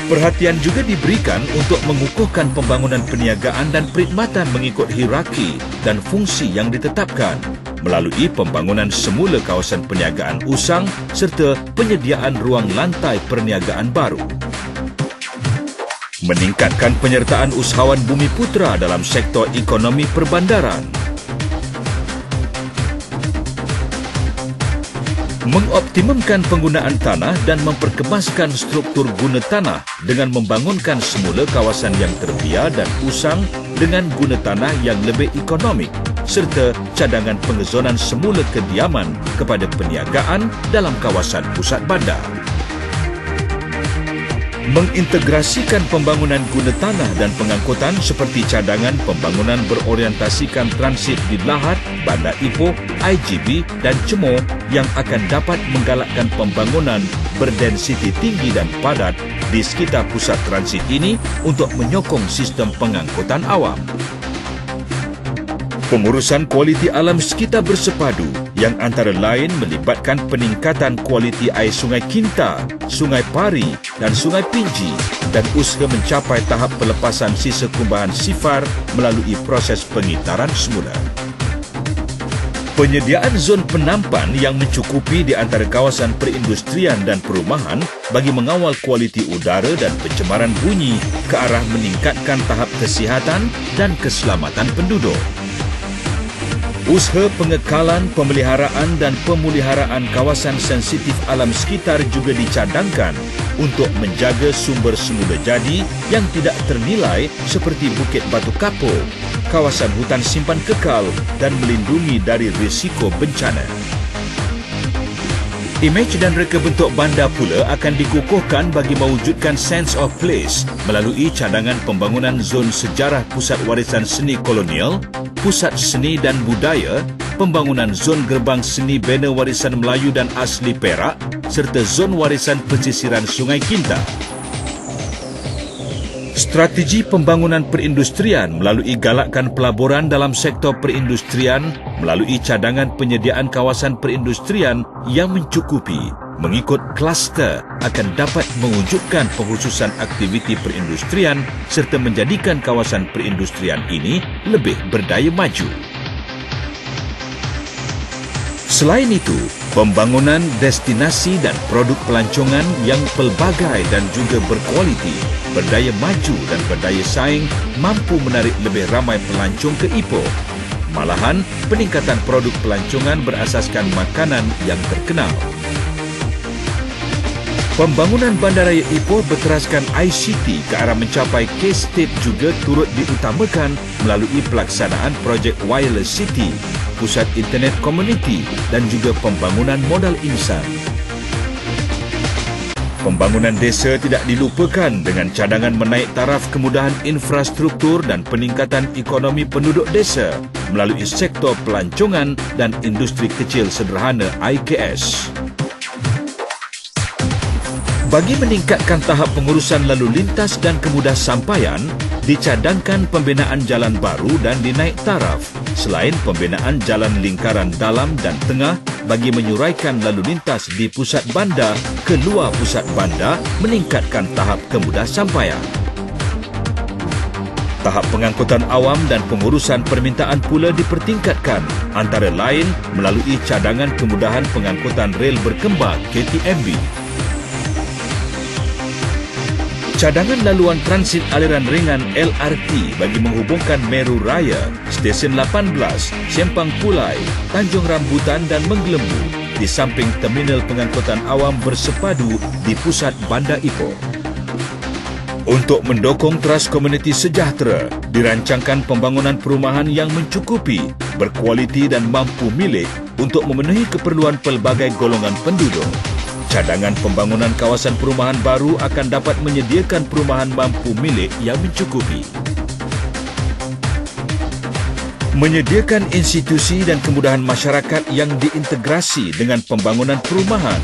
Perhatian juga diberikan untuk mengukuhkan pembangunan perniagaan dan perkhidmatan mengikut hierarki dan fungsi yang ditetapkan melalui pembangunan semula kawasan perniagaan usang serta penyediaan ruang lantai perniagaan baru. Meningkatkan penyertaan usahawan Bumiputera dalam sektor ekonomi perbandaran. Mengoptimumkan penggunaan tanah dan memperkemaskan struktur guna tanah dengan membangunkan semula kawasan yang terbiar dan usang dengan guna tanah yang lebih ekonomik serta cadangan pengezonan semula kediaman kepada perniagaan dalam kawasan pusat bandar. Mengintegrasikan pembangunan guna tanah dan pengangkutan seperti cadangan pembangunan berorientasikan transit di Lahad, Bandar Ipoh, IGB dan Cemor yang akan dapat menggalakkan pembangunan berdensiti tinggi dan padat di sekitar pusat transit ini untuk menyokong sistem pengangkutan awam. Pengurusan kualiti alam sekitar bersepadu yang antara lain melibatkan peningkatan kualiti air Sungai Kinta, Sungai Pari dan Sungai Pinji dan usaha mencapai tahap pelepasan sisa kumbahan sifar melalui proses pengitaran semula. Penyediaan zon penampan yang mencukupi di antara kawasan perindustrian dan perumahan bagi mengawal kualiti udara dan pencemaran bunyi ke arah meningkatkan tahap kesihatan dan keselamatan penduduk. Usaha pengekalan, pemeliharaan dan pemuliharaan kawasan sensitif alam sekitar juga dicadangkan untuk menjaga sumber semula jadi yang tidak ternilai seperti Bukit Batu Kapur, kawasan hutan simpan kekal dan melindungi dari risiko bencana. Imej dan reka bentuk bandar pula akan dikukuhkan bagi mewujudkan sense of place melalui cadangan pembangunan zon sejarah pusat warisan seni kolonial, pusat seni dan budaya, pembangunan zon gerbang seni bena warisan Melayu dan asli Perak serta zon warisan pesisiran Sungai Kinta. Strategi pembangunan perindustrian melalui galakan pelaburan dalam sektor perindustrian melalui cadangan penyediaan kawasan perindustrian yang mencukupi mengikut kluster akan dapat mewujudkan pengkhususan aktiviti perindustrian serta menjadikan kawasan perindustrian ini lebih berdaya maju. Selain itu, pembangunan destinasi dan produk pelancongan yang pelbagai dan juga berkualiti, berdaya maju dan berdaya saing mampu menarik lebih ramai pelancong ke Ipoh. Malahan, peningkatan produk pelancongan berasaskan makanan yang terkenal. Pembangunan Bandaraya Ipoh berteraskan ICT ke arah mencapai K-State juga turut diutamakan melalui pelaksanaan projek Wireless City, pusat internet komuniti dan juga pembangunan modal insan. Pembangunan desa tidak dilupakan dengan cadangan menaik taraf kemudahan infrastruktur dan peningkatan ekonomi penduduk desa melalui sektor pelancongan dan industri kecil sederhana IKS. Bagi meningkatkan tahap pengurusan lalu lintas dan kemudah sampaian, dicadangkan pembinaan jalan baru dan dinaik taraf, selain pembinaan jalan lingkaran dalam dan tengah bagi menyuraikan lalu lintas di pusat bandar ke luar pusat bandar meningkatkan tahap kemudah sampaian. Tahap pengangkutan awam dan pengurusan permintaan pula dipertingkatkan, antara lain melalui cadangan kemudahan pengangkutan rel berkembar KTMB. Cadangan laluan transit aliran ringan LRT bagi menghubungkan Meru Raya, Stesen 18, Sempang Pulai, Tanjung Rambutan dan Menggelembu di samping terminal pengangkutan awam bersepadu di pusat Bandar Ipoh. Untuk mendukung teras komuniti sejahtera, dirancangkan pembangunan perumahan yang mencukupi, berkualiti dan mampu milik untuk memenuhi keperluan pelbagai golongan penduduk. Cadangan pembangunan kawasan perumahan baru akan dapat menyediakan perumahan mampu milik yang mencukupi. Menyediakan institusi dan kemudahan masyarakat yang diintegrasi dengan pembangunan perumahan.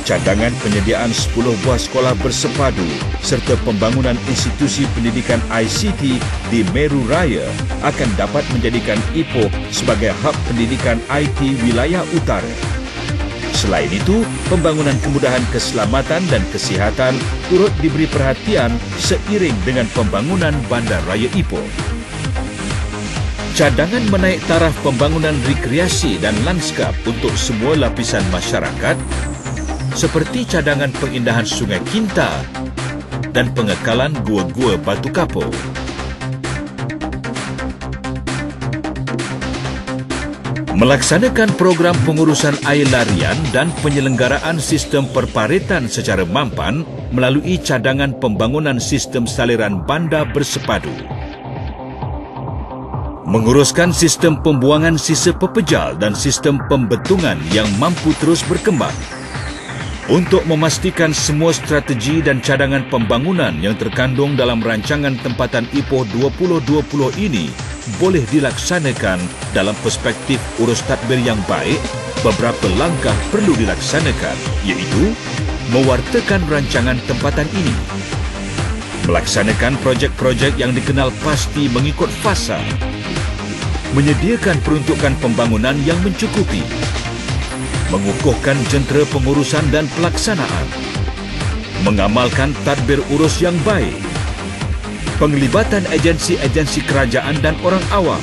Cadangan penyediaan 10 buah sekolah bersepadu serta pembangunan institusi pendidikan ICT di Meru Raya akan dapat menjadikan Ipoh sebagai hub pendidikan IT wilayah utara. Selain itu, pembangunan kemudahan keselamatan dan kesihatan turut diberi perhatian seiring dengan pembangunan Bandar Raya Ipoh. Cadangan menaik taraf pembangunan rekreasi dan lanskap untuk semua lapisan masyarakat seperti cadangan pengindahan Sungai Kinta dan pengekalan gua-gua Batu Kapur. Melaksanakan program pengurusan air larian dan penyelenggaraan sistem perparetan secara mampan melalui cadangan pembangunan sistem saliran bandar bersepadu. Menguruskan sistem pembuangan sisa pepejal dan sistem pembetungan yang mampu terus berkembang. Untuk memastikan semua strategi dan cadangan pembangunan yang terkandung dalam rancangan tempatan Ipoh 2020 ini boleh dilaksanakan dalam perspektif urus tadbir yang baik, beberapa langkah perlu dilaksanakan, iaitu mewartakan rancangan tempatan ini, melaksanakan projek-projek yang dikenal pasti mengikut fasa, menyediakan peruntukan pembangunan yang mencukupi, mengukuhkan jentera pengurusan dan pelaksanaan, mengamalkan tadbir urus yang baik, penglibatan agensi-agensi kerajaan dan orang awam,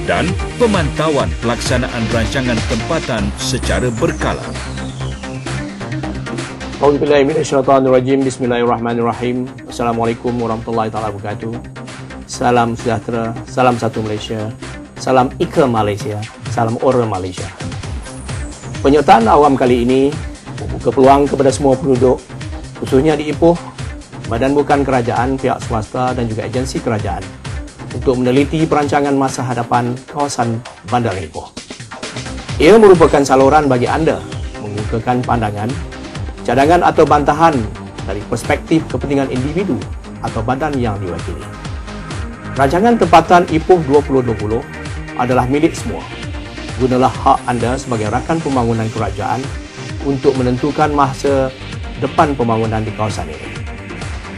dan pemantauan pelaksanaan rancangan tempatan secara berkala. Auzubillahiminasyaitanirrajim. Bismillahirrahmanirrahim. Assalamualaikum warahmatullahi wabarakatuh. Salam sejahtera, salam satu Malaysia, salam Ika Malaysia, salam Ora Malaysia. Penyertaan awam kali ini membuka peluang kepada semua penduduk, khususnya di Ipoh, badan bukan kerajaan, pihak swasta dan juga agensi kerajaan untuk meneliti perancangan masa hadapan kawasan Bandar Ipoh. Ia merupakan saluran bagi anda mengukakan pandangan, cadangan atau bantahan dari perspektif kepentingan individu atau badan yang diwakili. Rancangan tempatan Ipoh 2020 adalah milik semua. Gunalah hak anda sebagai rakan pembangunan kerajaan untuk menentukan masa depan pembangunan di kawasan ini.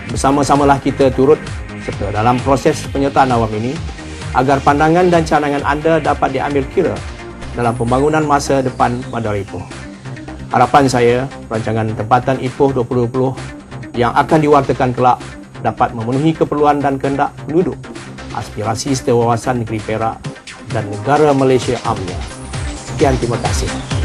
Bersama-samalah kita turut serta dalam proses penyertaan awam ini agar pandangan dan cadangan anda dapat diambil kira dalam pembangunan masa depan Bandar Ipoh. Harapan saya, rancangan tempatan Ipoh 2020 yang akan diwartakan kelak dapat memenuhi keperluan dan kehendak penduduk, aspirasi setiawawasan negeri Perak dan negara Malaysia amnya. Sekian, terima kasih.